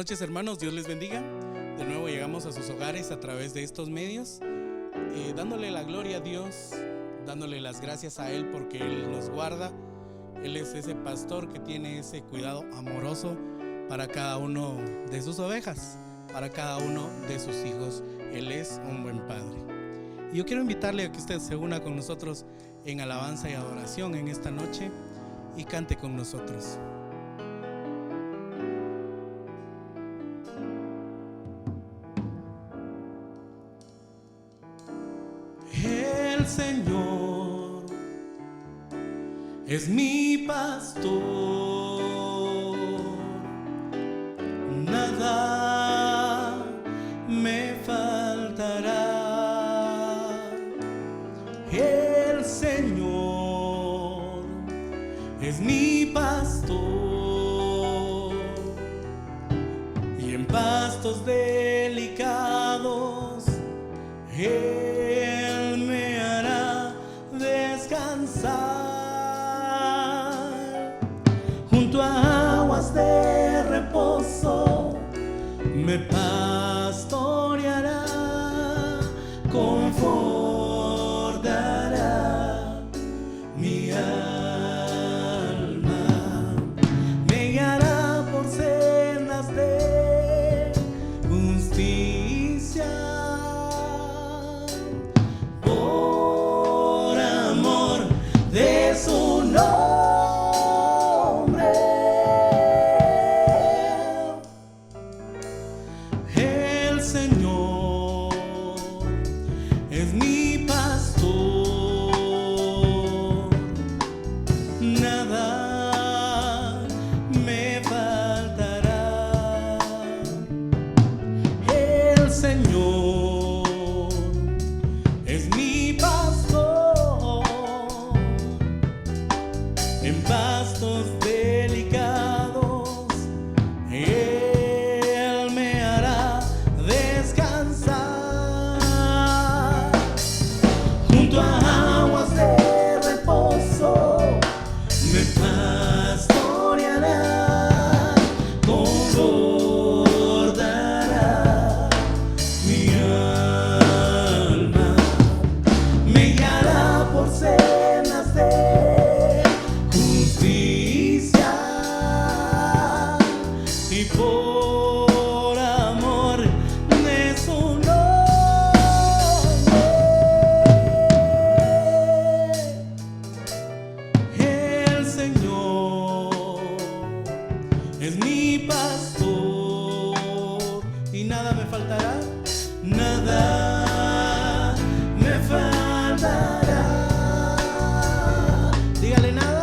noches, hermanos, Dios les bendiga. De nuevo llegamos a sus hogares a través de estos medios, dándole la gloria a Dios, dándole las gracias a Él porque Él nos guarda. Él es ese pastor que tiene ese cuidado amoroso para cada uno de sus ovejas, para cada uno de sus hijos. Él es un buen padre. Y yo quiero invitarle a que usted se una con nosotros en alabanza y adoración en esta noche y cante con nosotros. El Señor es mi pastor, nada me faltará. El Señor es mi pastor y en pastos delicados Él me hará descansar. Junto a aguas de reposo me pastoreará, confortará mi alma, me guiará por sendas de justicia, por amor de su nombre. El Señor es mi pastor, nada me faltará. El Señor es mi pastor, en pastos delicados Él me hará descansar. Junto a aguas de reposo me pastoreará, confortará mi alma, me guiará por sendas de justicia y por amor de su nombre. El Señor es mi pastor y nada me faltará, nada me faltará. Dígale nada,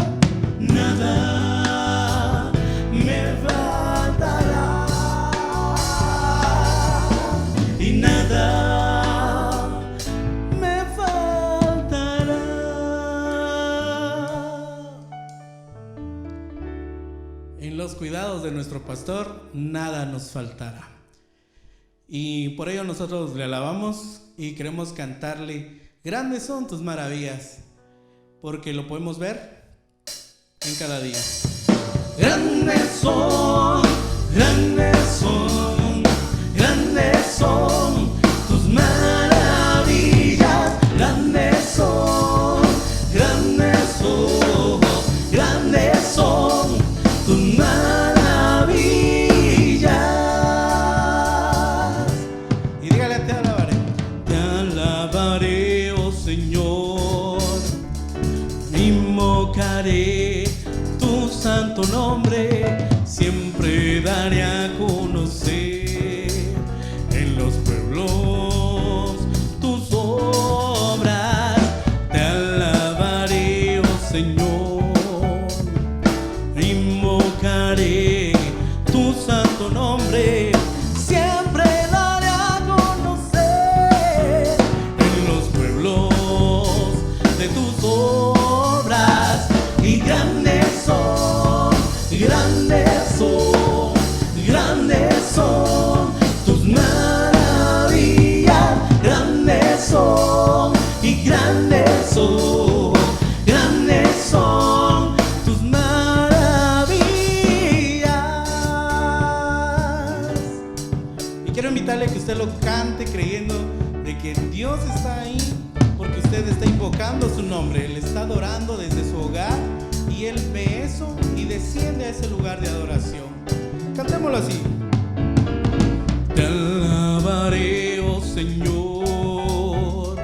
nada me faltará y nada me faltará. En los cuidados de nuestro pastor, nada nos faltará. Y por ello nosotros le alabamos y queremos cantarle: grandes son tus maravillas, porque lo podemos ver en cada día. Grandes son, grandes son, grandes son tus maravillas. Grandes son, grandes son, grandes son tus maravillas. Y dígale: te alabaré, oh Señor, invocaré tu santo nombre, siempre daré a conocer en los pueblos tus obras. Te alabaré, oh Señor, invocaré tu santo nombre, siempre daré a conocer en los pueblos de tus obras. Y grandes son, grandes son, grandes son tus maravillas. Grandes son y grandes son, grandes son tus maravillas. usted lo cante creyendo de que Dios está ahí, porque usted está invocando su nombre, Él está adorando desde su hogar y Él ve eso y desciende a ese lugar de adoración. Cantémoslo así. Te alabaré, oh Señor,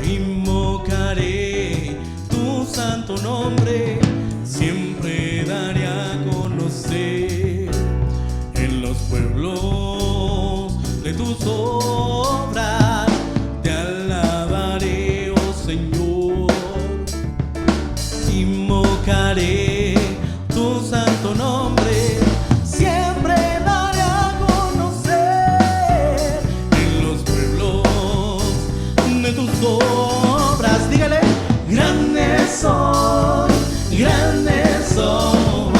invocaré tu santo nombre, siempre daré a conocer en los pueblos de tus obras. Te alabaré, oh Señor, invocaré tu santo nombre, siempre daré a conocer en los pueblos de tus obras. Dígale, grandes son, grandes son,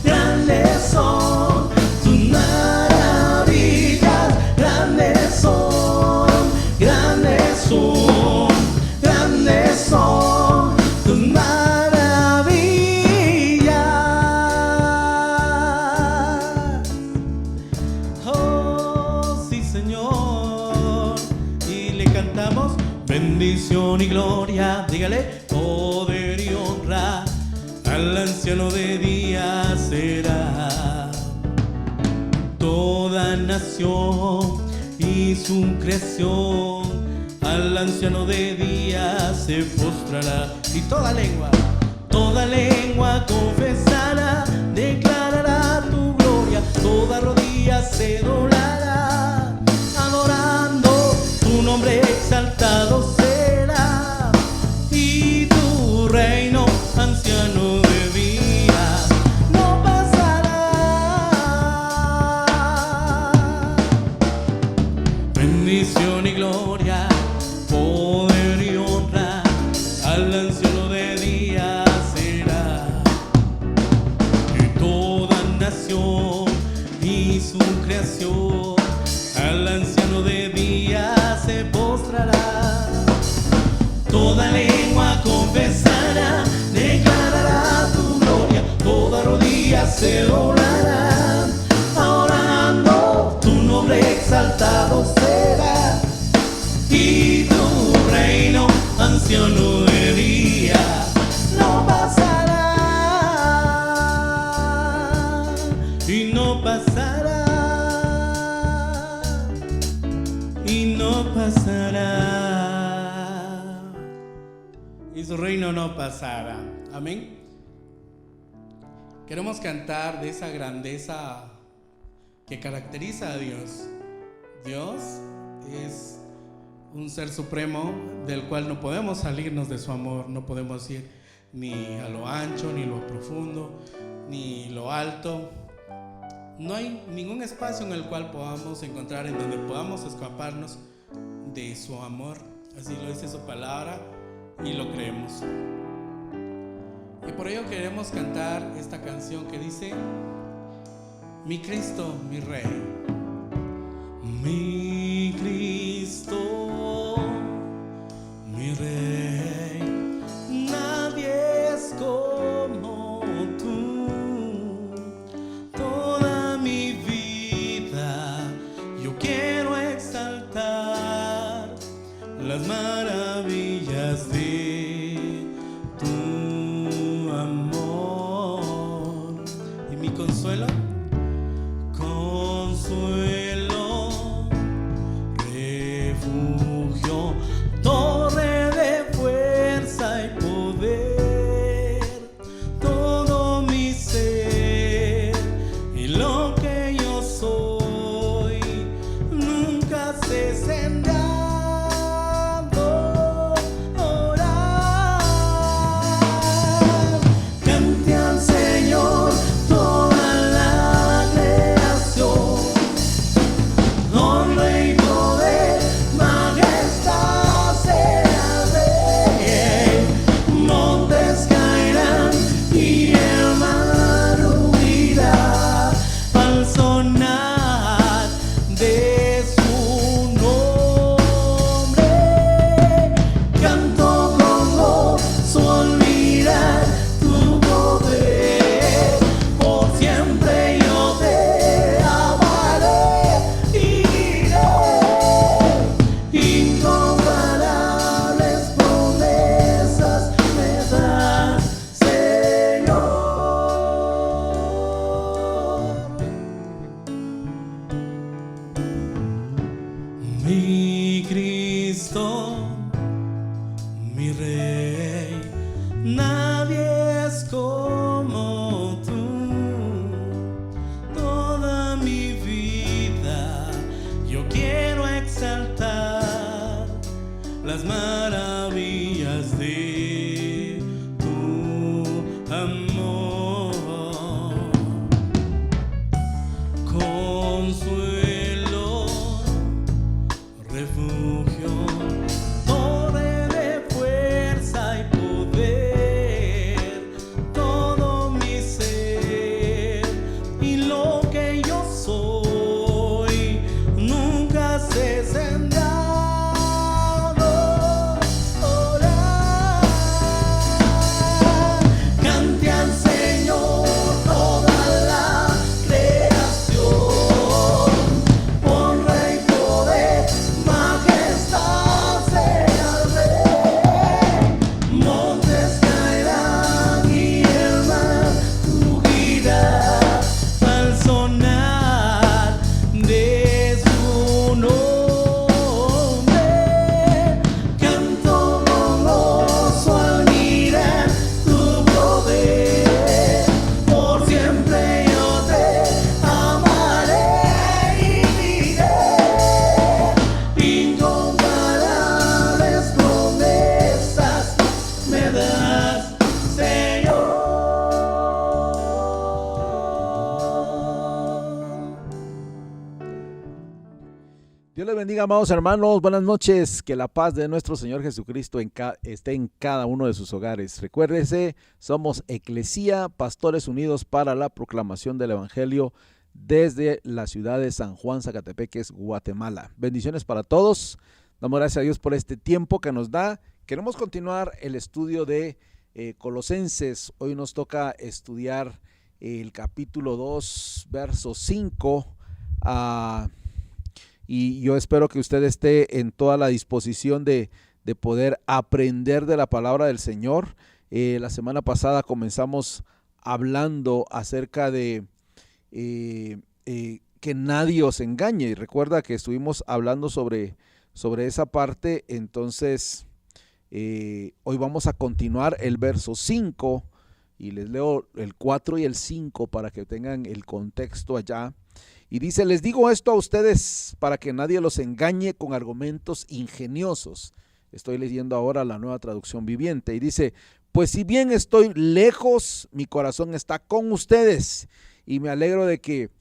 grandes son tus maravillas, grandes son, grandes son, grandes son tus maravillas. Oh, sí, Señor. Y le cantamos bendición y gloria, dígale, poder y honra al anciano de día será. Toda nación y su creación al anciano de día se postrará. Y toda lengua confesará, declarará tu gloria, toda rodilla se doblará, adorando tu nombre exaltado será. Y tu reino, anciano de días, no pasará. Bendición y gloria, poder y honra al anciano de días será. Y toda nación y su creación al anciano de días se postrará. Toda lengua confesará, declarará tu gloria, toda rodilla se doblará, adorando tu nombre exaltado será. Y tu reino, anciano de día, no pasará, y no pasará, y no pasará. Y su reino no pasará. Amén. Queremos cantar de esa grandeza que caracteriza a Dios. Dios es un ser supremo del cual no podemos salirnos de su amor, no podemos ir ni a lo ancho, ni lo profundo, ni lo alto. No hay ningún espacio en el cual podamos encontrar en donde podamos escaparnos de su amor. Así lo dice su palabra y lo creemos. Y por ello queremos cantar esta canción que dice: mi Cristo, mi Rey. Mi Cristo, mi Rey, nadie es como tú. Toda mi vida yo quiero exaltar las maravillas de tu amor. Y mi consuelo, consuelo, refugio, torre de fuerza y poder, todo mi ser y lo que yo soy nunca cesará. Honra y poder, majestad. Cristo, mi Rey. Nadie es como tú. Toda mi vida yo quiero exaltar las maravillas de tu amor. Consuelo, refugio, torre de fuerza y poder, todo mi ser y lo que yo soy nunca se sentará. Cante al Señor toda la creación, honra y poder, majestad sea al Rey. Montes caerán y el mar rugirá al sonar de su nombre. Canto gozoso al mirar tu poder, por siempre yo te amaré y diré incomparables promesas me das, Señor. Dios les bendiga, amados hermanos. Buenas noches. Que la paz de nuestro Señor Jesucristo esté en cada uno de sus hogares. Recuérdese, somos Eclesía, Pastores Unidos para la Proclamación del Evangelio desde la ciudad de San Juan, Zacatepeques, Guatemala. Bendiciones para todos. Damos gracias a Dios por este tiempo que nos da. Queremos continuar el estudio de Colosenses. Hoy nos toca estudiar el capítulo 2, verso 5 y yo espero que usted esté en toda la disposición de poder aprender de la palabra del Señor. La semana pasada comenzamos hablando acerca de que nadie os engañe, y recuerda que estuvimos hablando sobre esa parte. Entonces hoy vamos a continuar el verso 5 y les leo el 4 y el 5 para que tengan el contexto allá. Y dice: les digo esto a ustedes para que nadie los engañe con argumentos ingeniosos. Estoy leyendo ahora la Nueva Traducción Viviente. Y dice: pues si bien estoy lejos, mi corazón está con ustedes. Y me alegro de que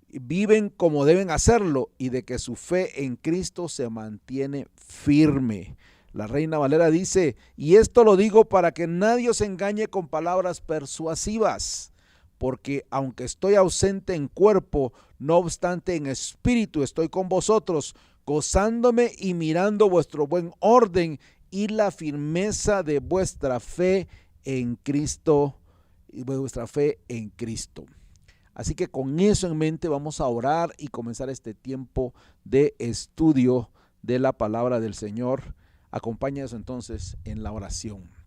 viven como deben hacerlo y de que su fe en Cristo se mantiene firme. La Reina Valera dice: y esto lo digo para que nadie os engañe con palabras persuasivas. Porque aunque estoy ausente en cuerpo, no obstante en espíritu estoy con vosotros, gozándome y mirando vuestro buen orden y la firmeza de vuestra fe en Cristo, Así que con eso en mente vamos a orar y comenzar este tiempo de estudio de la palabra del Señor. Acompáñanos entonces en la oración.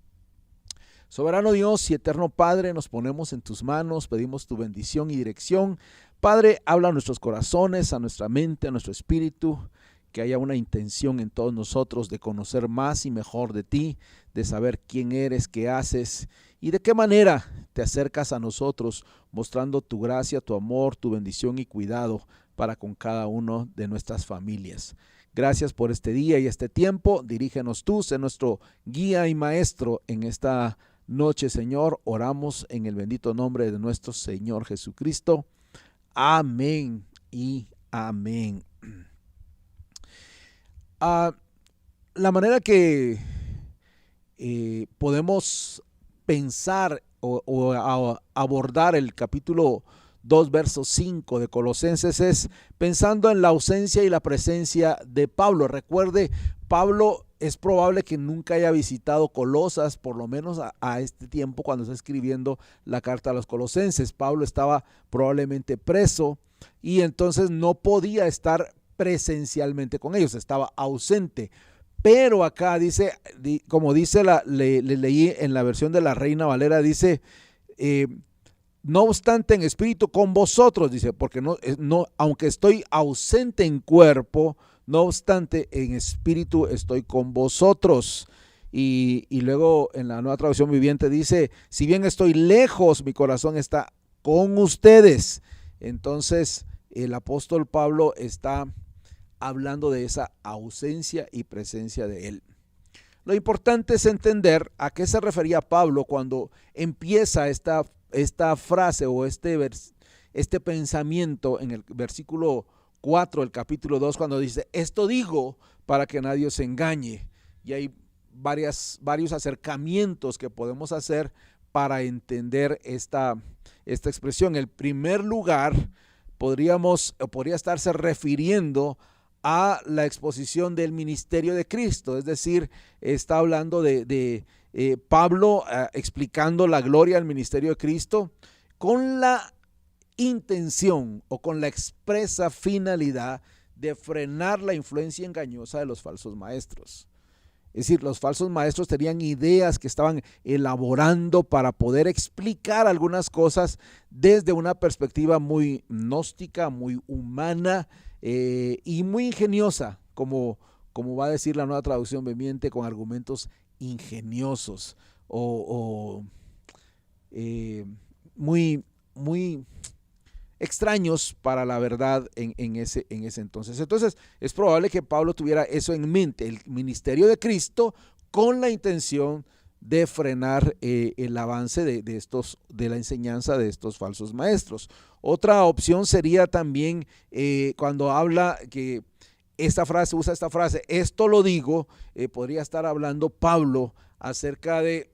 Soberano Dios y eterno Padre, nos ponemos en tus manos, pedimos tu bendición y dirección. Padre, habla a nuestros corazones, a nuestra mente, a nuestro espíritu, que haya una intención en todos nosotros de conocer más y mejor de ti, de saber quién eres, qué haces y de qué manera te acercas a nosotros, mostrando tu gracia, tu amor, tu bendición y cuidado para con cada uno de nuestras familias. Gracias por este día y este tiempo. Dirígenos tú, sé nuestro guía y maestro en esta noche, Señor. Oramos en el bendito nombre de nuestro Señor Jesucristo. Amén y amén. La manera que podemos pensar o abordar el capítulo 2, verso 5 de Colosenses es pensando en la ausencia y la presencia de Pablo. Recuerde, Pablo es probable que nunca haya visitado Colosas, por lo menos a este tiempo cuando está escribiendo la carta a los Colosenses. Pablo estaba probablemente preso y entonces no podía estar presencialmente con ellos, estaba ausente. Pero acá dice, como dice, le leí en la versión de la Reina Valera, dice, no obstante en espíritu con vosotros, dice, porque no, aunque estoy ausente en cuerpo, no obstante, en espíritu estoy con vosotros. Y luego en la Nueva Traducción Viviente dice, si bien estoy lejos, mi corazón está con ustedes. Entonces el apóstol Pablo está hablando de esa ausencia y presencia de él. Lo importante es entender a qué se refería Pablo cuando empieza esta frase o este pensamiento en el versículo 4 del capítulo 2, cuando dice, esto digo para que nadie os engañe. Y hay varios acercamientos que podemos hacer para entender esta expresión. En primer lugar, podría estarse refiriendo a la exposición del ministerio de Cristo, es decir, está hablando de Pablo explicando la gloria del ministerio de Cristo con la intención o con la expresa finalidad de frenar la influencia engañosa de los falsos maestros. Es decir, los falsos maestros tenían ideas que estaban elaborando para poder explicar algunas cosas desde una perspectiva muy gnóstica, muy humana y muy ingeniosa, como va a decir la Nueva Traducción Viviente, con argumentos ingeniosos o muy extraños para la verdad en ese entonces. Entonces es probable que Pablo tuviera eso en mente, el ministerio de Cristo, con la intención de frenar el avance de la enseñanza de estos falsos maestros. Otra opción sería también cuando habla que usa esta frase, esto lo digo, podría estar hablando Pablo acerca de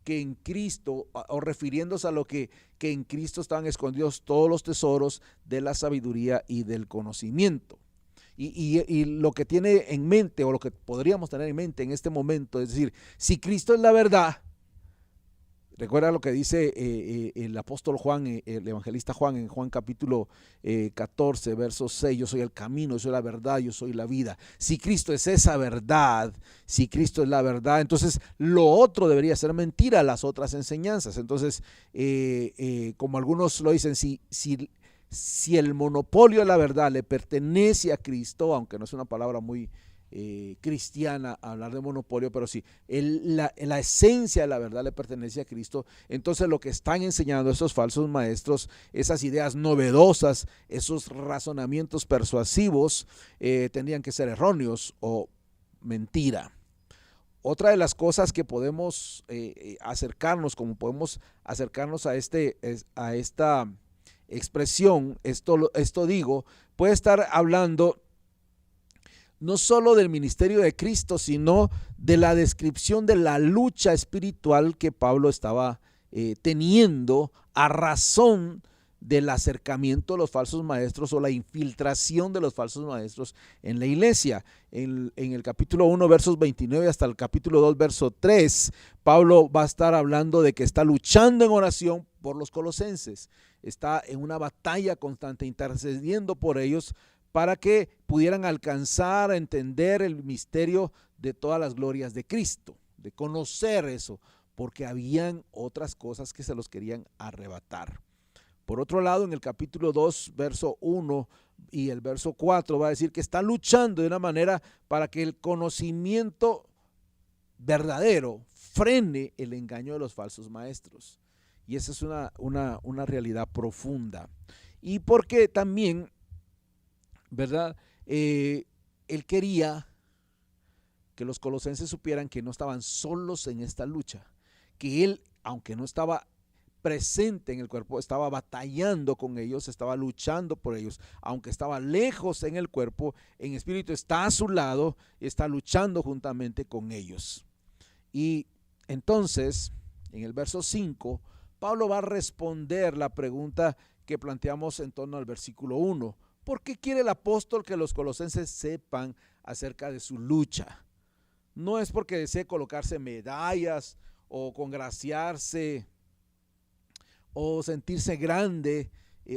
que en Cristo, o refiriéndose a lo que en Cristo estaban escondidos todos los tesoros de la sabiduría y del conocimiento. Y lo que tiene en mente, o lo que podríamos tener en mente en este momento, es decir, si Cristo es la verdad, recuerda lo que dice el apóstol Juan, el evangelista Juan, en Juan capítulo 14, verso 6, yo soy el camino, yo soy la verdad, yo soy la vida. Si Cristo es esa verdad, si Cristo es la verdad, entonces lo otro debería ser mentira, las otras enseñanzas. Entonces, como algunos lo dicen, si el monopolio de la verdad le pertenece a Cristo, aunque no es una palabra muy cristiana hablar de monopolio, pero sí, la esencia de la verdad le pertenece a Cristo, entonces lo que están enseñando estos falsos maestros, esas ideas novedosas, esos razonamientos persuasivos, tendrían que ser erróneos o mentira. Otra de las cosas que podemos acercarnos, como podemos acercarnos a esta expresión, esto digo, puede estar hablando no solo del ministerio de Cristo, sino de la descripción de la lucha espiritual que Pablo estaba teniendo a razón del acercamiento de los falsos maestros o la infiltración de los falsos maestros en la iglesia. En el capítulo 1, versos 29 hasta el capítulo 2, verso 3, Pablo va a estar hablando de que está luchando en oración por los colosenses. Está en una batalla constante, intercediendo por ellos, para que pudieran alcanzar a entender el misterio de todas las glorias de Cristo, de conocer eso, porque habían otras cosas que se los querían arrebatar. Por otro lado, en el capítulo 2, verso 1 y el verso 4 va a decir que está luchando de una manera para que el conocimiento verdadero frene el engaño de los falsos maestros. Y esa es una realidad profunda. Y porque también, ¿verdad? Él quería que los colosenses supieran que no estaban solos en esta lucha, que él, aunque no estaba presente en el cuerpo, estaba batallando con ellos, estaba luchando por ellos, aunque estaba lejos en el cuerpo, en espíritu está a su lado, está luchando juntamente con ellos. Y entonces, en el verso 5, Pablo va a responder la pregunta que planteamos en torno al versículo 1. ¿Por qué quiere el apóstol que los colosenses sepan acerca de su lucha? No es porque desee colocarse medallas o congraciarse o sentirse grande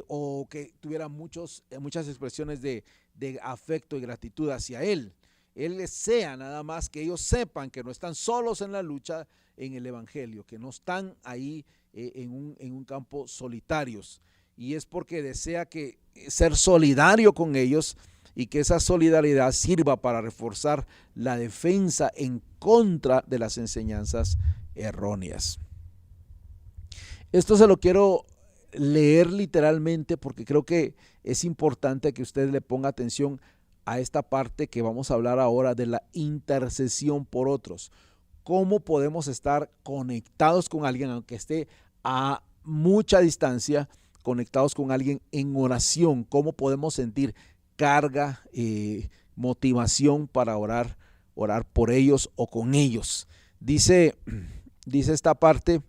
o que tuviera muchas expresiones de afecto y gratitud hacia él. Él desea nada más que ellos sepan que no están solos en la lucha en el evangelio, que no están ahí en un campo solitarios. Y es porque desea ser solidario con ellos y que esa solidaridad sirva para reforzar la defensa en contra de las enseñanzas erróneas. Esto se lo quiero leer literalmente porque creo que es importante que usted le ponga atención a esta parte que vamos a hablar ahora de la intercesión por otros. ¿Cómo podemos estar conectados con alguien, aunque esté a mucha distancia, conectados con alguien en oración? ¿Cómo podemos sentir carga, motivación para orar por ellos o con ellos? Dice esta parte: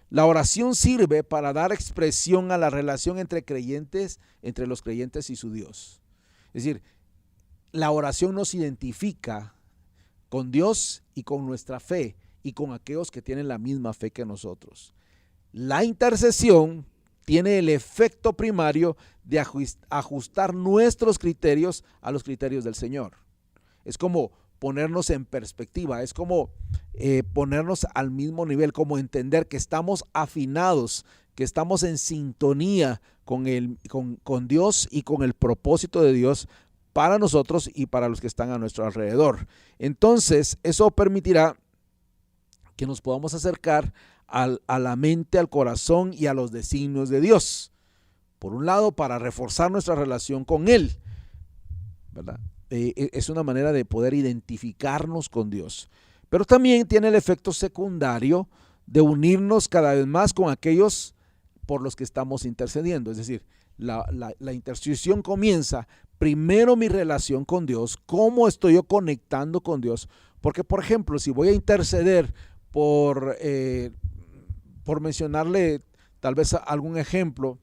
la oración sirve para dar expresión a la relación entre los creyentes y su Dios. Es decir, la oración nos identifica con Dios y con nuestra fe y con aquellos que tienen la misma fe que nosotros. La intercesión tiene el efecto primario de ajustar nuestros criterios a los criterios del Señor. Es como ponernos en perspectiva, es como ponernos al mismo nivel, como entender que estamos afinados, que estamos en sintonía con Dios y con el propósito de Dios para nosotros y para los que están a nuestro alrededor. Entonces, eso permitirá que nos podamos acercar a la mente, al corazón y a los designios de Dios. Por un lado, para reforzar nuestra relación con Él, ¿verdad? Es una manera de poder identificarnos con Dios. Pero también tiene el efecto secundario de unirnos cada vez más con aquellos por los que estamos intercediendo. Es decir, la intercesión comienza primero mi relación con Dios, cómo estoy yo conectando con Dios. Porque, por ejemplo, si voy a interceder por mencionarle tal vez algún ejemplo,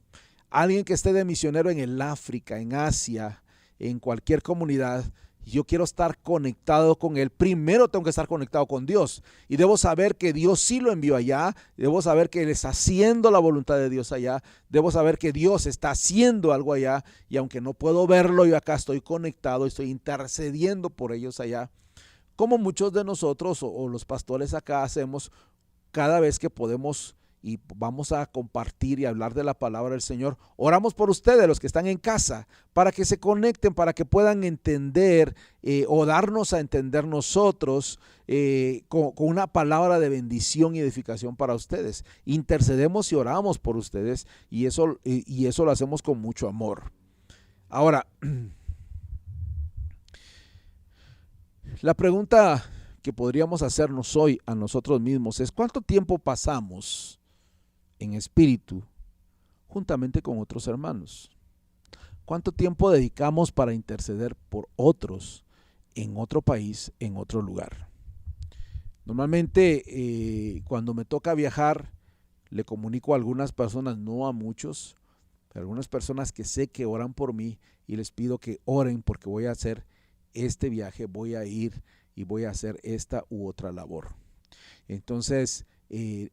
alguien que esté de misionero en el África, en Asia, en cualquier comunidad, yo quiero estar conectado con él, primero tengo que estar conectado con Dios y debo saber que Dios sí lo envió allá, debo saber que él está haciendo la voluntad de Dios allá, debo saber que Dios está haciendo algo allá y aunque no puedo verlo, yo acá estoy conectado, estoy intercediendo por ellos allá, como muchos de nosotros o los pastores acá hacemos cada vez que podemos y vamos a compartir y hablar de la palabra del Señor. Oramos por ustedes, los que están en casa, para que se conecten, para que puedan entender o darnos a entender nosotros con una palabra de bendición y edificación para ustedes. Intercedemos y oramos por ustedes y eso lo hacemos con mucho amor. Ahora, la pregunta que podríamos hacernos hoy a nosotros mismos es: ¿cuánto tiempo pasamos en espíritu juntamente con otros hermanos? ¿Cuánto tiempo dedicamos para interceder por otros en otro país, en otro lugar? Normalmente cuando me toca viajar le comunico a algunas personas, no a muchos, pero a algunas personas que sé que oran por mí y les pido que oren porque voy a hacer este viaje, voy a ir y voy a hacer esta u otra labor. Entonces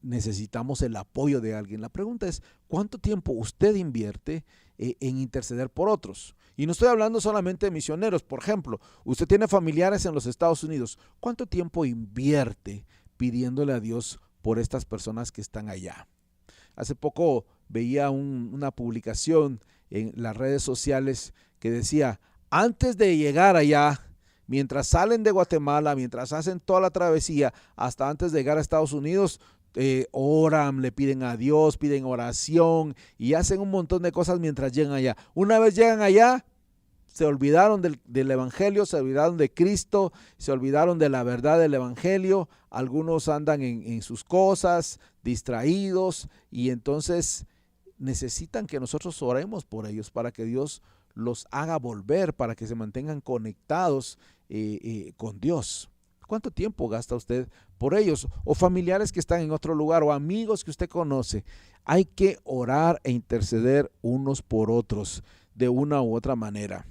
necesitamos el apoyo de alguien. La pregunta es: ¿cuánto tiempo usted invierte en interceder por otros? Y no estoy hablando solamente de misioneros. Por ejemplo, usted tiene familiares en los Estados Unidos. ¿Cuánto tiempo invierte pidiéndole a Dios por estas personas que están allá? Hace poco veía una publicación en las redes sociales que decía: antes de llegar allá, mientras salen de Guatemala, mientras hacen toda la travesía, hasta antes de llegar a Estados Unidos, oran, le piden a Dios, piden oración y hacen un montón de cosas mientras llegan allá. Una vez llegan allá, se olvidaron del Evangelio, se olvidaron de Cristo, se olvidaron de la verdad del Evangelio. Algunos andan en sus cosas, distraídos, y entonces necesitan que nosotros oremos por ellos para que Dios los haga volver, para que se mantengan conectados con Dios. ¿Cuánto tiempo gasta usted por ellos? O familiares que están en otro lugar, o amigos que usted conoce. Hay que orar e interceder unos por otros de una u otra manera.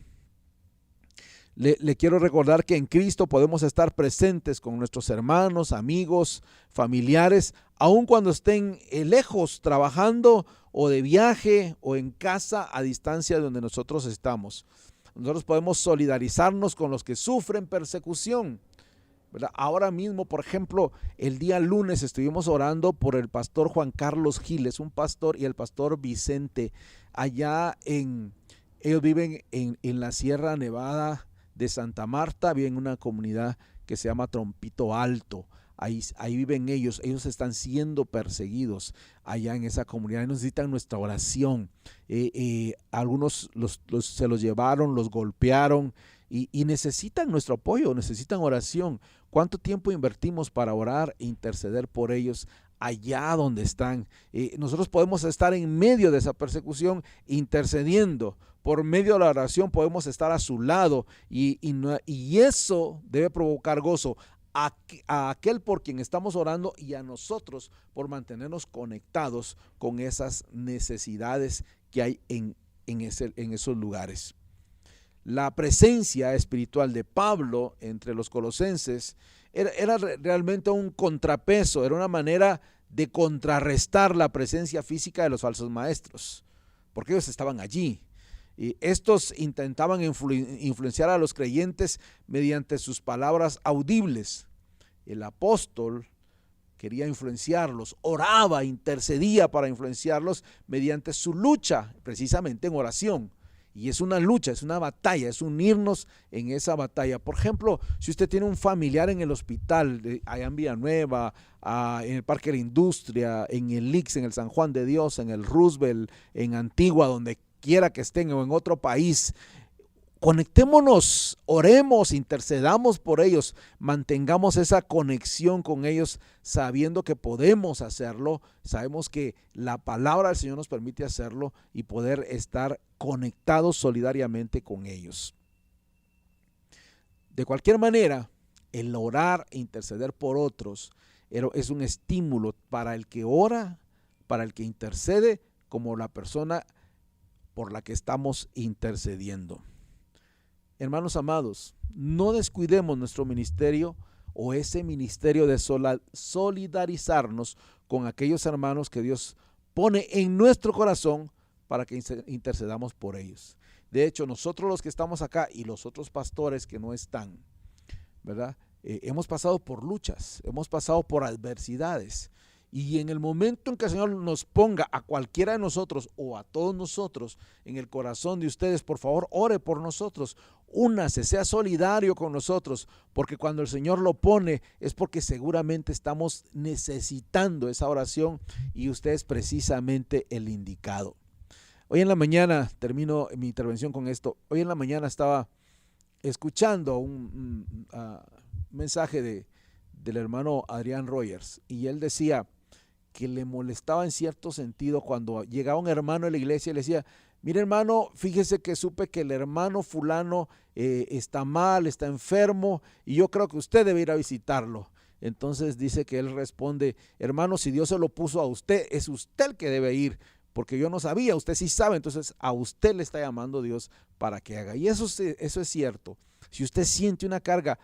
Le quiero recordar que en Cristo podemos estar presentes con nuestros hermanos, amigos, familiares, aun cuando estén lejos, trabajando o de viaje o en casa a distancia de donde nosotros estamos. Nosotros podemos solidarizarnos con los que sufren persecución, ¿verdad? Ahora mismo, por ejemplo, el día lunes estuvimos orando por el pastor Juan Carlos Giles, un pastor, y el pastor Vicente, allá en Ellos viven en la Sierra Nevada de Santa Marta, viven en una comunidad que se llama Trompito Alto. Ahí viven ellos están siendo perseguidos allá en esa comunidad, necesitan nuestra oración. Algunos se los llevaron, los golpearon y necesitan nuestro apoyo, necesitan oración. ¿Cuánto tiempo invertimos para orar e interceder por ellos allá donde están? Nosotros podemos estar en medio de esa persecución intercediendo. Por medio de la oración podemos estar a su lado y eso debe provocar gozo a aquel por quien estamos orando y a nosotros por mantenernos conectados con esas necesidades que hay en esos lugares. La presencia espiritual de Pablo entre los colosenses era realmente un contrapeso, era una manera de contrarrestar la presencia física de los falsos maestros, porque ellos estaban allí. Y estos intentaban influenciar a los creyentes mediante sus palabras audibles. El apóstol quería influenciarlos, oraba, intercedía para influenciarlos mediante su lucha, precisamente en oración. Y es una lucha, es una batalla, es unirnos en esa batalla. Por ejemplo, si usted tiene un familiar en el hospital, allá en Villanueva, en el Parque de la Industria, en el Ix, en el San Juan de Dios, en el Roosevelt, en Antigua, donde quiera que estén o en otro país, conectémonos, oremos, intercedamos por ellos, mantengamos esa conexión con ellos sabiendo que podemos hacerlo, sabemos que la palabra del Señor nos permite hacerlo y poder estar conectados solidariamente con ellos. De cualquier manera, el orar e interceder por otros es un estímulo para el que ora, para el que intercede, como la persona por la que estamos intercediendo. Hermanos amados, no descuidemos nuestro ministerio o ese ministerio de solidarizarnos con aquellos hermanos que Dios pone en nuestro corazón para que intercedamos por ellos. De hecho, nosotros los que estamos acá y los otros pastores que no están, ¿verdad? Hemos pasado por luchas, hemos pasado por adversidades. Y en el momento en que el Señor nos ponga a cualquiera de nosotros o a todos nosotros en el corazón de ustedes, por favor, ore por nosotros, únase, sea solidario con nosotros, porque cuando el Señor lo pone es porque seguramente estamos necesitando esa oración y usted es precisamente el indicado. Hoy en la mañana, termino mi intervención con esto, hoy en la mañana estaba escuchando un mensaje del hermano Adrián Rogers y él decía que le molestaba en cierto sentido cuando llegaba un hermano de la iglesia y le decía: mire hermano, fíjese que supe que el hermano fulano está mal, está enfermo y yo creo que usted debe ir a visitarlo. Entonces dice que él responde: hermano, si Dios se lo puso a usted, es usted el que debe ir, porque yo no sabía, usted sí sabe, entonces a usted le está llamando Dios para que haga. Y eso es cierto. Si usted siente una carga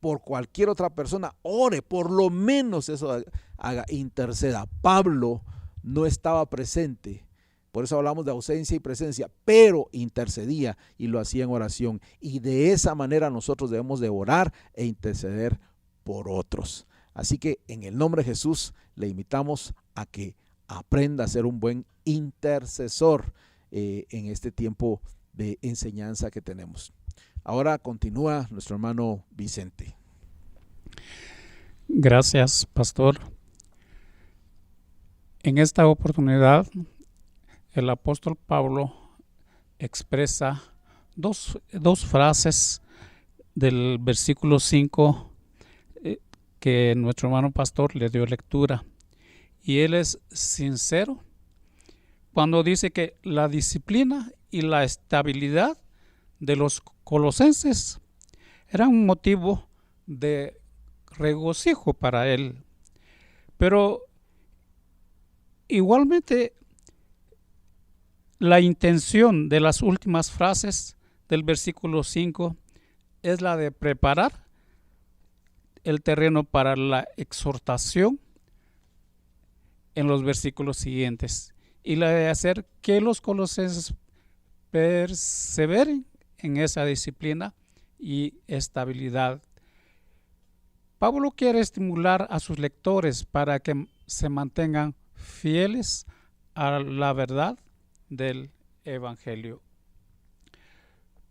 por cualquier otra persona, ore, por lo menos eso haga, interceda. Pablo no estaba presente, por eso hablamos de ausencia y presencia, pero intercedía y lo hacía en oración, y de esa manera nosotros debemos de orar e interceder por otros. Así que en el nombre de Jesús le invitamos a que aprenda a ser un buen intercesor en este tiempo de enseñanza que tenemos. Ahora continúa nuestro hermano Vicente. Gracias, pastor. En esta oportunidad, el apóstol Pablo expresa dos frases del versículo 5 que nuestro hermano pastor le dio lectura. Y él es sincero cuando dice que la disciplina y la estabilidad de los colosenses era un motivo de regocijo para él. Pero igualmente la intención de las últimas frases del versículo 5 es la de preparar el terreno para la exhortación en los versículos siguientes y la de hacer que los colosenses perseveren en esa disciplina y estabilidad. Pablo quiere estimular a sus lectores para que se mantengan fieles a la verdad del Evangelio.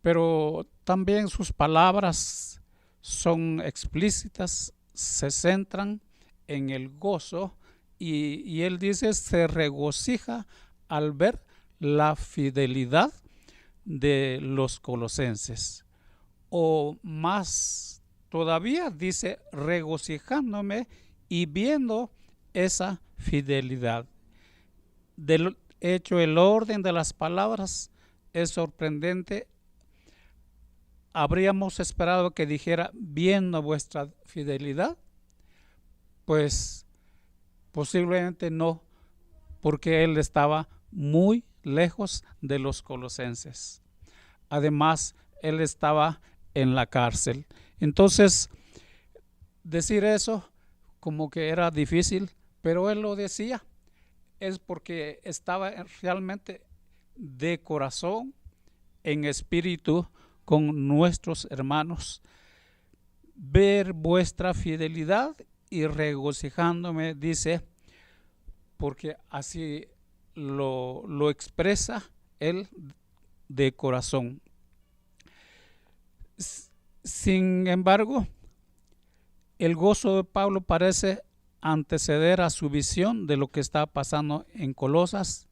pero también sus palabras son explícitas, se centran en el gozo y él dice, se regocija al ver la fidelidad de los colosenses. O más todavía dice, regocijándome y viendo esa fidelidad. De hecho, el orden de las palabras es sorprendente. Habríamos esperado que dijera, viendo vuestra fidelidad, pues posiblemente no, porque él estaba muy lejos de los colosenses. Además, él estaba en la cárcel. Entonces, decir eso como que era difícil, pero él lo decía, es porque estaba realmente de corazón, en espíritu, con nuestros hermanos. Ver vuestra fidelidad y regocijándome, dice, porque así lo expresa él de corazón. Sin embargo, el gozo de Pablo parece anteceder a su visión de lo que está pasando en Colosas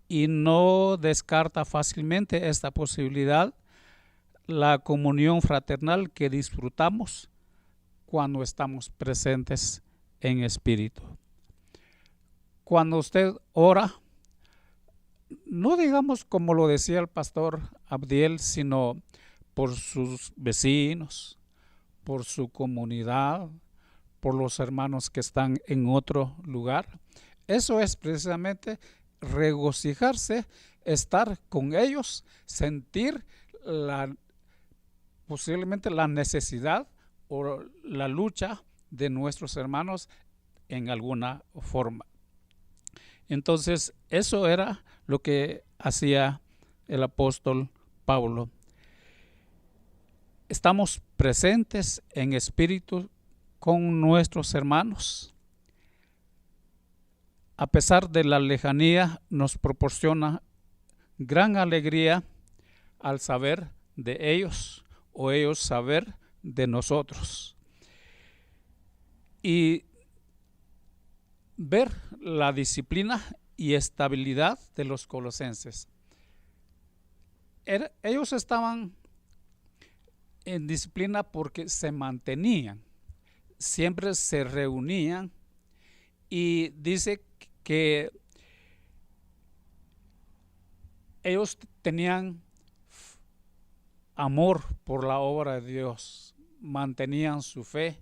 y no descarta fácilmente esta posibilidad, la comunión fraternal que disfrutamos cuando estamos presentes en espíritu. Cuando usted ora, no digamos como lo decía el pastor Abdiel, sino por sus vecinos, por su comunidad, por los hermanos que están en otro lugar. Eso es precisamente regocijarse, estar con ellos, sentir posiblemente la necesidad o la lucha de nuestros hermanos en alguna forma. Entonces, eso era lo que hacía el apóstol Pablo. Estamos presentes en espíritu con nuestros hermanos. A pesar de la lejanía, nos proporciona gran alegría al saber de ellos o ellos saber de nosotros. Y ver la disciplina y estabilidad de los colosenses. Ellos estaban en disciplina porque se mantenían, siempre se reunían, y dice que ellos tenían amor por la obra de Dios, mantenían su fe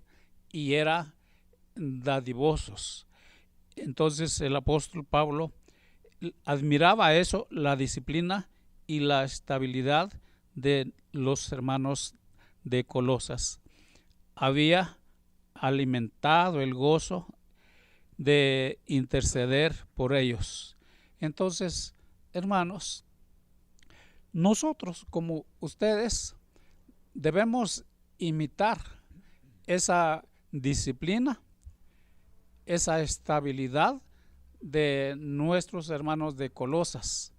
y eran dadivosos. Entonces el apóstol Pablo admiraba eso, la disciplina y la estabilidad de los hermanos de Colosas. Había alimentado el gozo de interceder por ellos. Entonces, hermanos, nosotros como ustedes debemos imitar esa disciplina, esa estabilidad de nuestros hermanos de Colosas.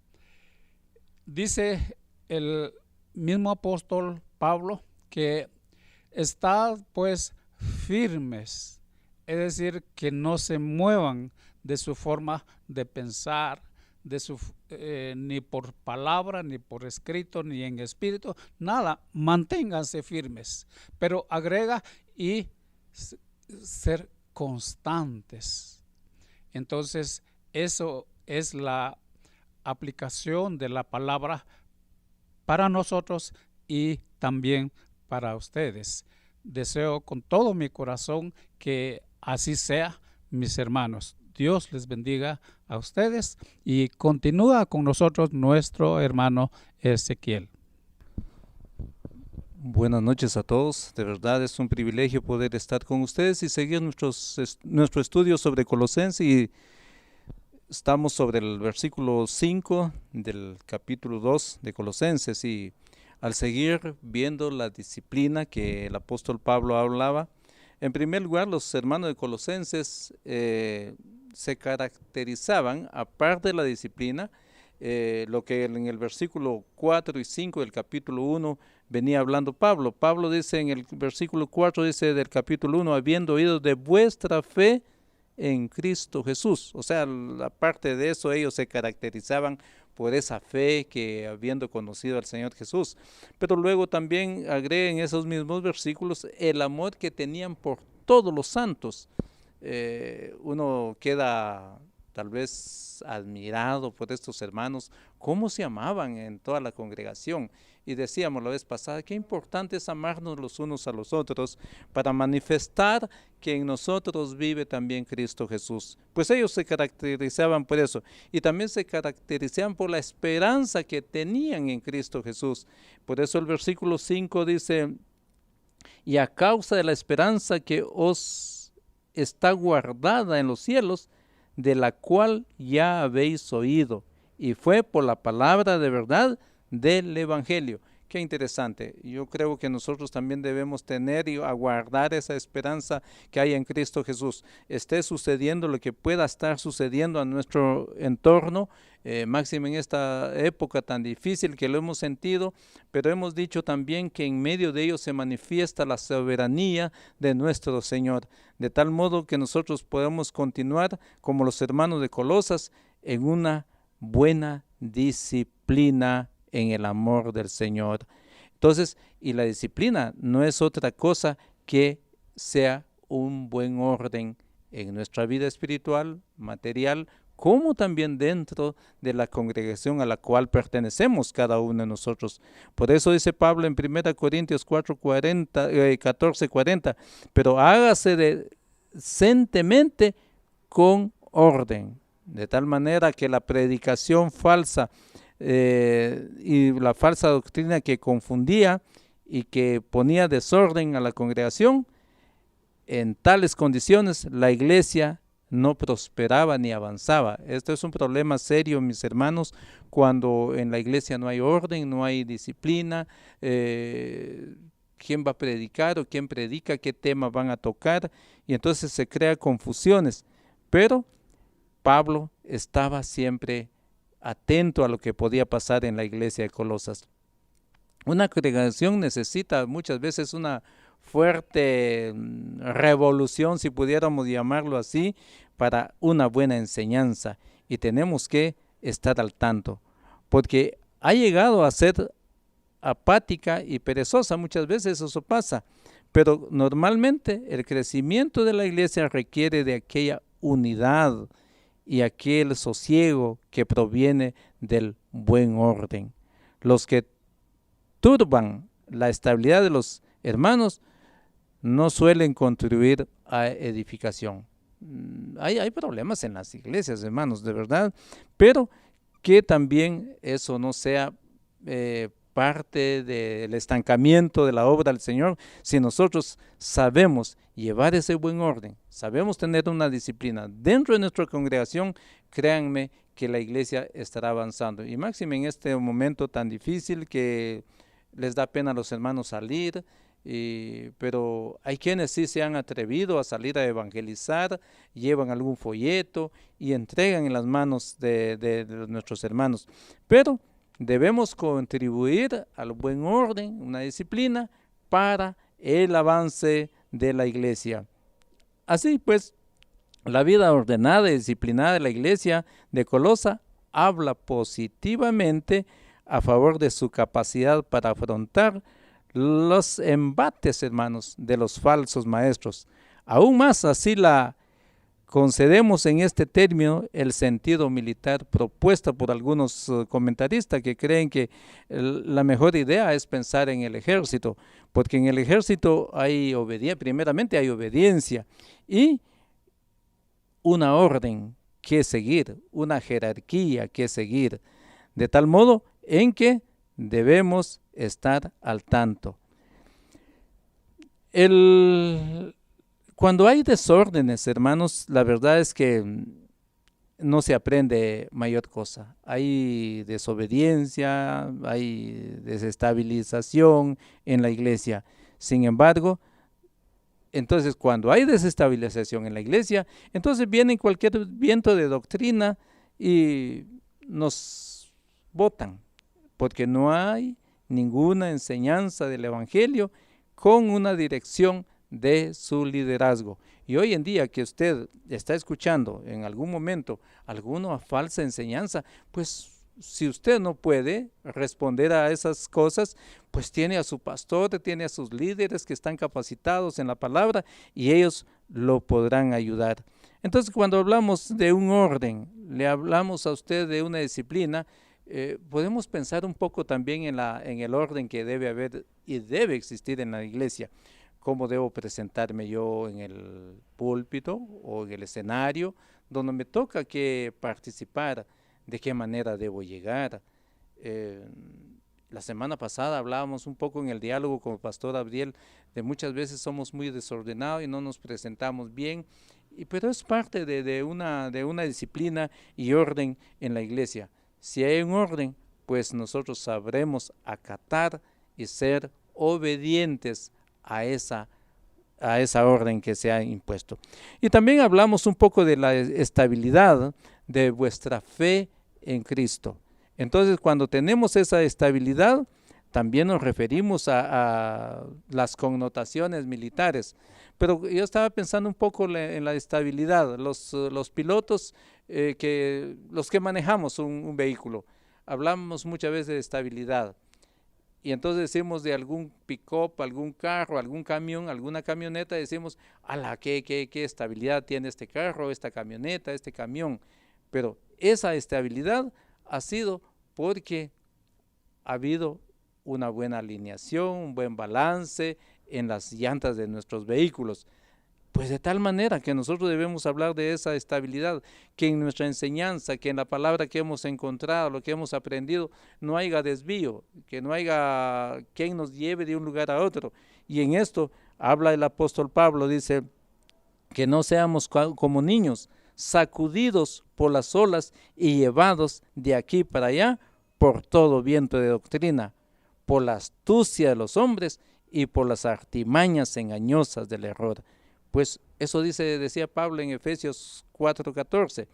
Dice el mismo apóstol Pablo que estad pues firmes, es decir, que no se muevan de su forma de pensar, ni por palabra, ni por escrito, ni en espíritu, nada, manténganse firmes, pero agrega y ser constantes. Entonces, eso es la aplicación de la palabra para nosotros y también para ustedes. Deseo con todo mi corazón que así sea, mis hermanos. Dios les bendiga a ustedes y continúa con nosotros nuestro hermano Ezequiel. Buenas noches a todos. De verdad es un privilegio poder estar con ustedes y seguir nuestro estudio sobre Colosenses, y estamos sobre el versículo 5 del capítulo 2 de Colosenses, y al seguir viendo la disciplina que el apóstol Pablo hablaba, en primer lugar los hermanos de Colosenses se caracterizaban, aparte de la disciplina, lo que en el versículo 4 y 5 del capítulo 1 venía hablando Pablo. Pablo dice en el versículo 4, dice del capítulo 1, habiendo oído de vuestra fe en Cristo Jesús. O sea, aparte de eso, ellos se caracterizaban por esa fe que habiendo conocido al Señor Jesús. Pero luego también agrega en esos mismos versículos el amor que tenían por todos los santos. Uno queda tal vez admirado por estos hermanos, cómo se amaban en toda la congregación. Y decíamos la vez pasada, qué importante es amarnos los unos a los otros para manifestar que en nosotros vive también Cristo Jesús. Pues ellos se caracterizaban por eso y también se caracterizaban por la esperanza que tenían en Cristo Jesús. Por eso el versículo 5 dice, y a causa de la esperanza que os está guardada en los cielos, de la cual ya habéis oído, y fue por la palabra de verdad del Evangelio. Qué interesante. Yo creo que nosotros también debemos tener y aguardar esa esperanza que hay en Cristo Jesús. Esté sucediendo lo que pueda estar sucediendo a nuestro entorno, máximo en esta época tan difícil que lo hemos sentido, pero hemos dicho también que en medio de ello se manifiesta la soberanía de nuestro Señor, de tal modo que nosotros podemos continuar como los hermanos de Colosas en una buena disciplina en el amor del Señor. Entonces, y la disciplina no es otra cosa que sea un buen orden en nuestra vida espiritual, material, como también dentro de la congregación a la cual pertenecemos cada uno de nosotros. Por eso dice Pablo en 1 Corintios 14:40, pero hágase decentemente con orden, de tal manera que la predicación falsa y la falsa doctrina que confundía y que ponía desorden a la congregación, en tales condiciones la iglesia no prosperaba ni avanzaba. Esto es un problema serio, mis hermanos, cuando en la iglesia no hay orden, no hay disciplina, quién va a predicar o quién predica, qué tema van a tocar, y entonces se crean confusiones. Pero Pablo estaba siempre atento a lo que podía pasar en la iglesia de Colosas. Una congregación necesita muchas veces una fuerte revolución, si pudiéramos llamarlo así, para una buena enseñanza, y tenemos que estar al tanto, porque ha llegado a ser apática y perezosa, muchas veces eso pasa, pero normalmente el crecimiento de la iglesia requiere de aquella unidad y aquel sosiego que proviene del buen orden. Los que turban la estabilidad de los hermanos no suelen contribuir a edificación. Hay problemas en las iglesias, hermanos, de verdad, pero que también eso no sea parte del estancamiento de la obra del Señor. Si nosotros sabemos llevar ese buen orden, sabemos tener una disciplina dentro de nuestra congregación, créanme que la iglesia estará avanzando. Y máximo en este momento tan difícil que les da pena a los hermanos salir, pero hay quienes sí se han atrevido a salir a evangelizar, llevan algún folleto y entregan en las manos de nuestros hermanos. Pero debemos contribuir al buen orden, una disciplina para el avance de la iglesia. Así pues, la vida ordenada y disciplinada de la iglesia de Colosa habla positivamente a favor de su capacidad para afrontar los embates, hermanos, de los falsos maestros. Aún más, así la concedemos en este término el sentido militar propuesto por algunos comentaristas que creen que la mejor idea es pensar en el ejército, porque en el ejército hay obediencia, primeramente hay obediencia y una orden que seguir, una jerarquía que seguir, de tal modo en que debemos estar al tanto. Cuando hay desórdenes, hermanos, la verdad es que no se aprende mayor cosa. Hay desobediencia, hay desestabilización en la iglesia. Sin embargo, entonces cuando hay desestabilización en la iglesia, entonces viene cualquier viento de doctrina y nos botan, porque no hay ninguna enseñanza del Evangelio con una dirección de su liderazgo. Y hoy en día que usted está escuchando en algún momento alguna falsa enseñanza, pues si usted no puede responder a esas cosas, pues tiene a su pastor, tiene a sus líderes que están capacitados en la palabra y ellos lo podrán ayudar. Entonces, cuando hablamos de un orden, le hablamos a usted de una disciplina, podemos pensar un poco también en el orden que debe haber y debe existir en la iglesia. ¿Cómo debo presentarme yo en el púlpito o en el escenario donde me toca que participar? ¿De qué manera debo llegar? La semana pasada hablábamos un poco en el diálogo con el pastor Abdiel de muchas veces somos muy desordenados y no nos presentamos bien, pero es parte de una disciplina y orden en la iglesia. Si hay un orden, pues nosotros sabremos acatar y ser obedientes a esa orden que se ha impuesto. Y también hablamos un poco de la estabilidad de vuestra fe en Cristo. Entonces, cuando tenemos esa estabilidad, también nos referimos a las connotaciones militares. Pero yo estaba pensando un poco en la estabilidad. Los pilotos, los que manejamos un vehículo, hablamos muchas veces de estabilidad. Y entonces decimos de algún pick-up, algún carro, algún camión, alguna camioneta, decimos, ¡ala, qué estabilidad tiene este carro, esta camioneta, este camión! Pero esa estabilidad ha sido porque ha habido una buena alineación, un buen balance en las llantas de nuestros vehículos. Pues de tal manera que nosotros debemos hablar de esa estabilidad, que en nuestra enseñanza, que en la palabra que hemos encontrado, lo que hemos aprendido, no haya desvío, que no haya quien nos lleve de un lugar a otro. Y en esto habla el apóstol Pablo, dice que no seamos como niños, sacudidos por las olas y llevados de aquí para allá por todo viento de doctrina, por la astucia de los hombres y por las artimañas engañosas del error. Pues eso decía Pablo en Efesios 4:14.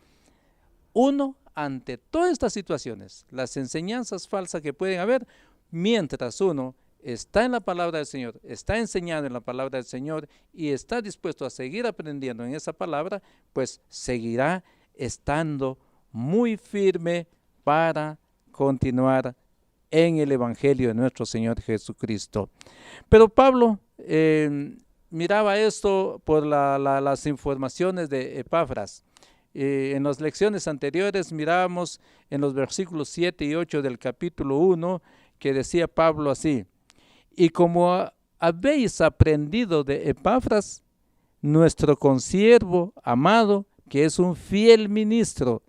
Uno, ante todas estas situaciones, las enseñanzas falsas que pueden haber, mientras uno está en la palabra del Señor, está enseñado en la palabra del Señor y está dispuesto a seguir aprendiendo en esa palabra, pues seguirá estando muy firme para continuar en el Evangelio de nuestro Señor Jesucristo. Pero Pablo miraba esto por las informaciones de Epafras. En las lecciones anteriores mirábamos en los versículos 7 y 8 del capítulo 1 que decía Pablo así: y como habéis aprendido de Epafras, nuestro consiervo amado, que es un fiel ministro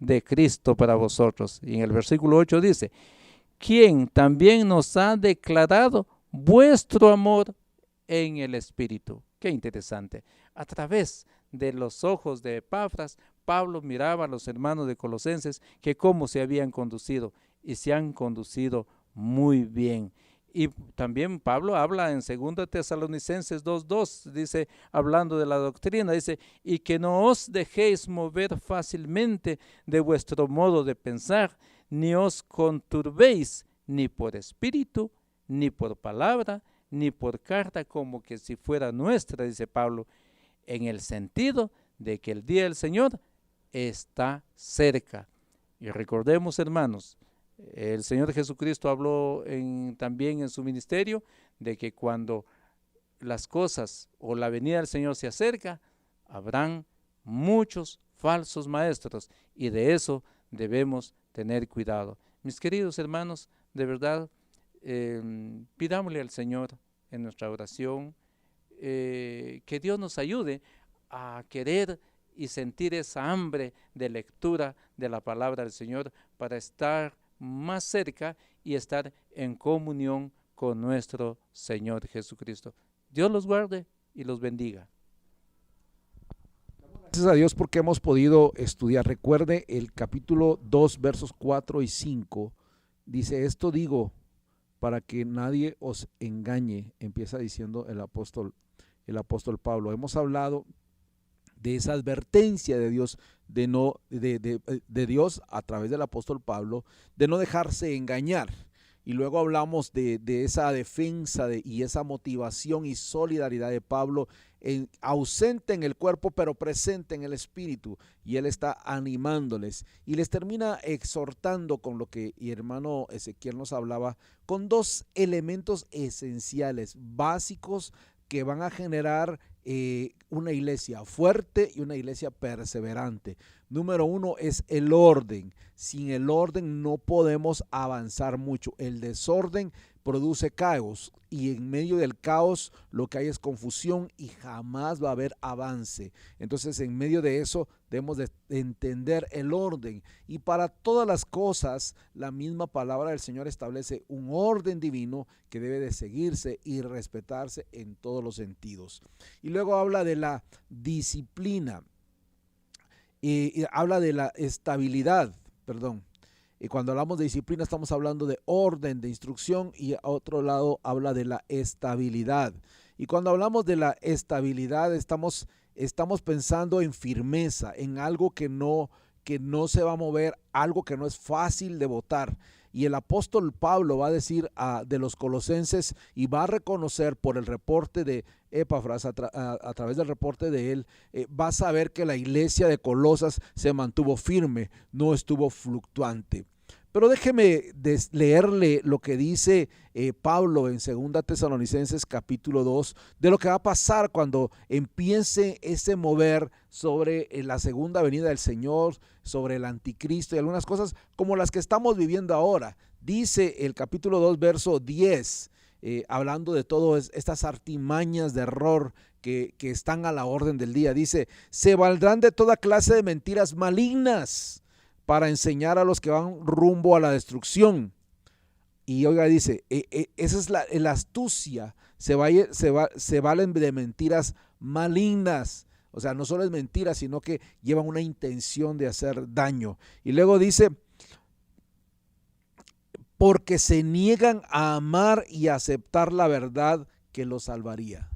de Cristo para vosotros. Y en el versículo 8 dice: quien también nos ha declarado vuestro amor en el Espíritu. Qué interesante. A través de los ojos de Epafras, Pablo miraba a los hermanos de Colosenses que cómo se habían conducido y se han conducido muy bien. Y también Pablo habla en 2 Tesalonicenses 2:2, dice, hablando de la doctrina, dice, y que no os dejéis mover fácilmente de vuestro modo de pensar, ni os conturbéis ni por espíritu, ni por palabra, ni por carta como que si fuera nuestra, dice Pablo, en el sentido de que el día del Señor está cerca. Y recordemos, hermanos, el Señor Jesucristo habló también en su ministerio de que cuando las cosas o la venida del Señor se acerca, habrán muchos falsos maestros y de eso debemos tener cuidado. Mis queridos hermanos, de verdad, pidámosle al Señor en nuestra oración que Dios nos ayude a querer y sentir esa hambre de lectura de la palabra del Señor para estar más cerca y estar en comunión con nuestro Señor Jesucristo. Dios los guarde y los bendiga. Gracias a Dios porque hemos podido estudiar. Recuerde el capítulo 2, versos 4 y 5. Dice, esto digo para que nadie os engañe, empieza diciendo el apóstol Pablo. Hemos hablado de esa advertencia de Dios, de Dios a través del apóstol Pablo, de no dejarse engañar. Y luego hablamos de esa defensa y esa motivación y solidaridad de Pablo, ausente en el cuerpo pero presente en el espíritu, y él está animándoles y les termina exhortando con lo que el hermano Ezequiel nos hablaba, con dos elementos esenciales, básicos, que van a generar una iglesia fuerte y una iglesia perseverante. Número uno es el orden. Sin el orden no podemos avanzar mucho. El desorden produce caos, y en medio del caos lo que hay es confusión y jamás va a haber avance. Entonces, en medio de eso debemos de entender el orden, y para todas las cosas la misma palabra del Señor establece un orden divino que debe de seguirse y respetarse en todos los sentidos. Y luego habla de la disciplina y habla de la estabilidad, Y cuando hablamos de disciplina estamos hablando de orden, de instrucción, y a otro lado habla de la estabilidad. Y cuando hablamos de la estabilidad estamos pensando en firmeza, en algo que no se va a mover, algo que no es fácil de botar. Y el apóstol Pablo va a decir de los colosenses, y va a reconocer por el reporte de Epafras, a través del reporte de él, va a saber que la iglesia de Colosas se mantuvo firme, no estuvo fluctuante. Pero déjeme leerle lo que dice Pablo en 2 Tesalonicenses capítulo 2, de lo que va a pasar cuando empiece ese mover sobre la segunda venida del Señor, sobre el anticristo y algunas cosas como las que estamos viviendo ahora. Dice el capítulo 2, verso 10, hablando de todas estas artimañas de error que están a la orden del día. Dice: se valdrán de toda clase de mentiras malignas para enseñar a los que van rumbo a la destrucción. Y oiga, dice, esa es la astucia, se valen de mentiras malignas. O sea, no solo es mentira, sino que llevan una intención de hacer daño. Y luego dice: porque se niegan a amar y a aceptar la verdad que los salvaría.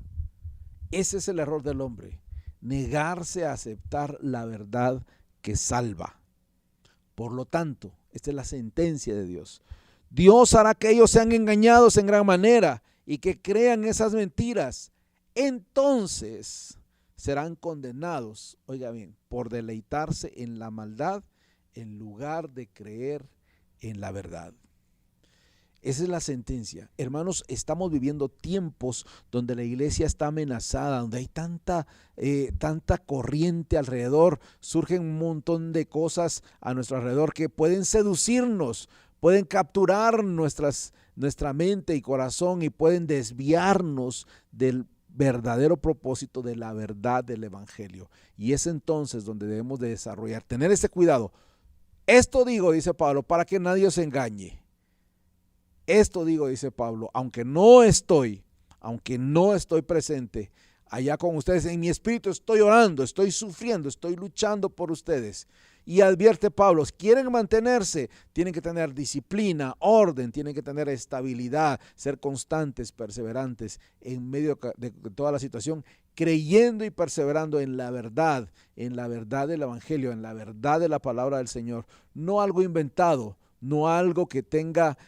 Ese es el error del hombre, negarse a aceptar la verdad que salva. Por lo tanto, esta es la sentencia de Dios. Dios hará que ellos sean engañados en gran manera y que crean esas mentiras. Entonces serán condenados, oiga bien, por deleitarse en la maldad en lugar de creer en la verdad. Esa es la sentencia. Hermanos, estamos viviendo tiempos donde la iglesia está amenazada, donde hay tanta corriente alrededor, surgen un montón de cosas a nuestro alrededor que pueden seducirnos, pueden capturar nuestra mente y corazón, y pueden desviarnos del verdadero propósito de la verdad del evangelio. Y es entonces donde debemos de desarrollar, tener ese cuidado. Esto digo, dice Pablo, para que nadie os engañe. Esto digo, dice Pablo, aunque no estoy presente allá con ustedes, en mi espíritu estoy orando, estoy sufriendo, estoy luchando por ustedes. Y advierte Pablo, quieren mantenerse, tienen que tener disciplina, orden, tienen que tener estabilidad, ser constantes, perseverantes en medio de toda la situación, creyendo y perseverando en la verdad del evangelio, en la verdad de la palabra del Señor, no algo inventado, no algo que tenga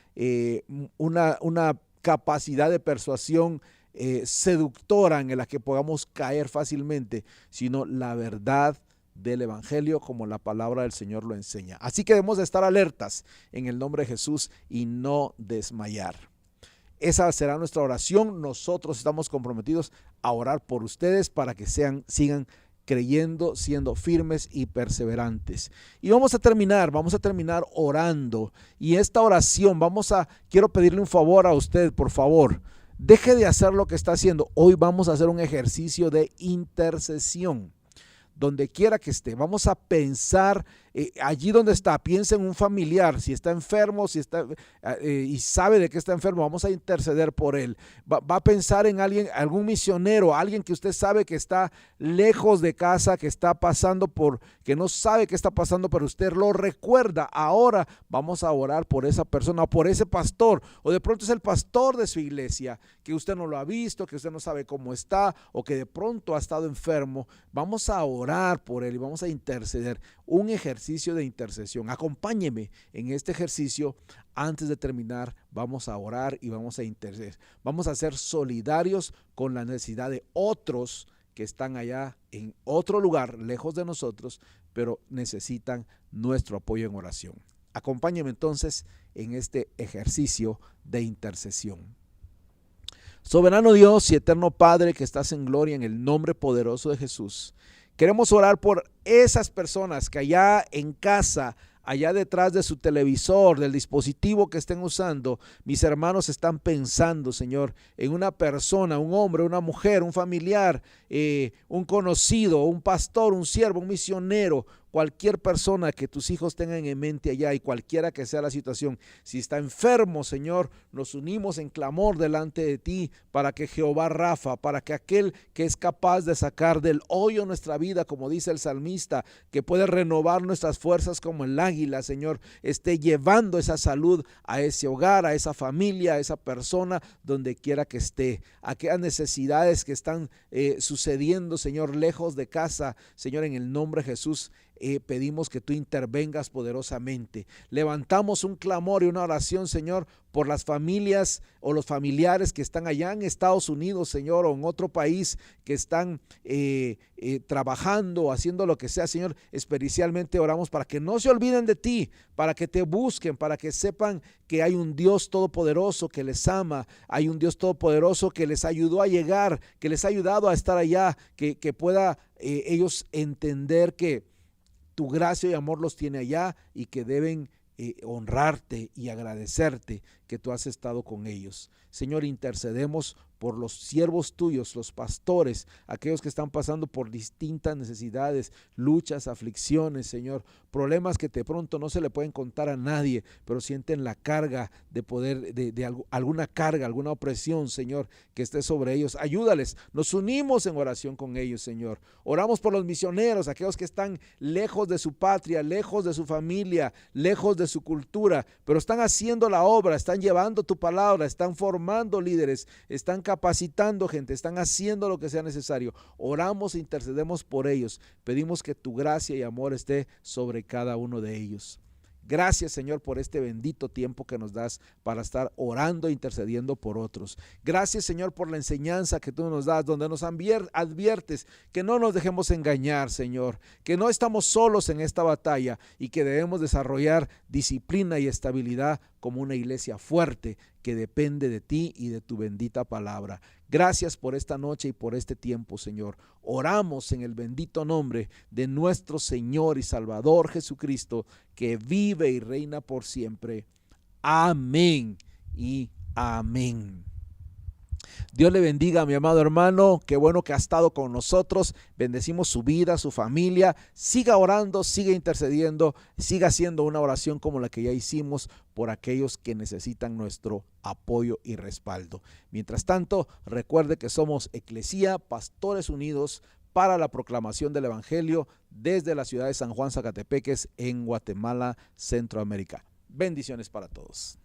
una capacidad de persuasión seductora en la que podamos caer fácilmente, sino la verdad del evangelio como la palabra del Señor lo enseña. Así que debemos de estar alertas en el nombre de Jesús y no desmayar. Esa será nuestra oración. Nosotros estamos comprometidos a orar por ustedes para que sigan creyendo, siendo firmes y perseverantes. Y vamos a terminar orando. Y esta oración quiero pedirle un favor a usted, por favor. Deje de hacer lo que está haciendo. Hoy vamos a hacer un ejercicio de intercesión. Donde quiera que esté, vamos a pensar allí donde está, piensa en un familiar, si está enfermo, si está y sabe de que está enfermo, vamos a interceder por él. Va a pensar en alguien, algún misionero, alguien que usted sabe que está lejos de casa, que está pasando que no sabe qué está pasando, pero usted lo recuerda. Ahora vamos a orar por esa persona, o por ese pastor, o de pronto es el pastor de su iglesia, que usted no lo ha visto, que usted no sabe cómo está, o que de pronto ha estado enfermo. Vamos a orar por él y vamos a interceder. Un ejercicio de intercesión. Acompáñeme en este ejercicio. Antes de terminar, vamos a orar y vamos a interceder. Vamos a ser solidarios con la necesidad de otros que están allá en otro lugar, lejos de nosotros, pero necesitan nuestro apoyo en oración. Acompáñeme entonces en este ejercicio de intercesión. Soberano Dios y eterno Padre que estás en gloria, en el nombre poderoso de Jesús, queremos orar por esas personas que allá en casa, allá detrás de su televisor, del dispositivo que estén usando, mis hermanos están pensando, Señor, en una persona, un hombre, una mujer, un familiar, un conocido, un pastor, un siervo, un misionero, cualquier persona que tus hijos tengan en mente allá, y cualquiera que sea la situación. Si está enfermo, Señor, nos unimos en clamor delante de ti para que Jehová Rafa, para que aquel que es capaz de sacar del hoyo nuestra vida, como dice el salmista, que puede renovar nuestras fuerzas como el águila, Señor, esté llevando esa salud a ese hogar, a esa familia, a esa persona, donde quiera que esté. Aquellas necesidades que están sucediendo, Señor, lejos de casa, Señor, en el nombre de Jesús, pedimos que tú intervengas poderosamente. Levantamos un clamor y una oración, Señor, por las familias o los familiares que están allá en Estados Unidos, Señor, o en otro país, que están trabajando, haciendo lo que sea, Señor. Especialmente oramos para que no se olviden de ti, para que te busquen, para que sepan que hay un Dios todopoderoso que les ama, hay un Dios todopoderoso que les ayudó a llegar, que les ha ayudado a estar allá, que pueda ellos entender que tu gracia y amor los tiene allá, y que deben honrarte y agradecerte que tú has estado con ellos. Señor, intercedemos por los siervos tuyos, los pastores, aquellos que están pasando por distintas necesidades, luchas, aflicciones, Señor, problemas que de pronto no se le pueden contar a nadie, pero sienten la carga de poder, de alguna carga, alguna opresión, Señor, que esté sobre ellos. Ayúdales, nos unimos en oración con ellos, Señor. Oramos por los misioneros, aquellos que están lejos de su patria, lejos de su familia, lejos de su cultura, pero están haciendo la obra, están llevando tu palabra, están formando líderes, están capacitando gente, están haciendo lo que sea necesario. Oramos e intercedemos por ellos. Pedimos que tu gracia y amor esté sobre cada uno de ellos. Gracias, Señor, por este bendito tiempo que nos das para estar orando e intercediendo por otros. Gracias, Señor, por la enseñanza que tú nos das, donde nos adviertes que no nos dejemos engañar, Señor, que no estamos solos en esta batalla y que debemos desarrollar disciplina y estabilidad como una iglesia fuerte que depende de ti y de tu bendita palabra. Gracias por esta noche y por este tiempo, Señor. Oramos en el bendito nombre de nuestro Señor y Salvador Jesucristo, que vive y reina por siempre. Amén y amén. Dios le bendiga, mi amado hermano. Qué bueno que ha estado con nosotros. Bendecimos su vida, su familia. Siga orando, siga intercediendo, siga haciendo una oración como la que ya hicimos por aquellos que necesitan nuestro apoyo y respaldo. Mientras tanto, recuerde que somos Eclesía, Pastores Unidos para la proclamación del Evangelio desde la ciudad de San Juan, Zacatepeques, en Guatemala, Centroamérica. Bendiciones para todos.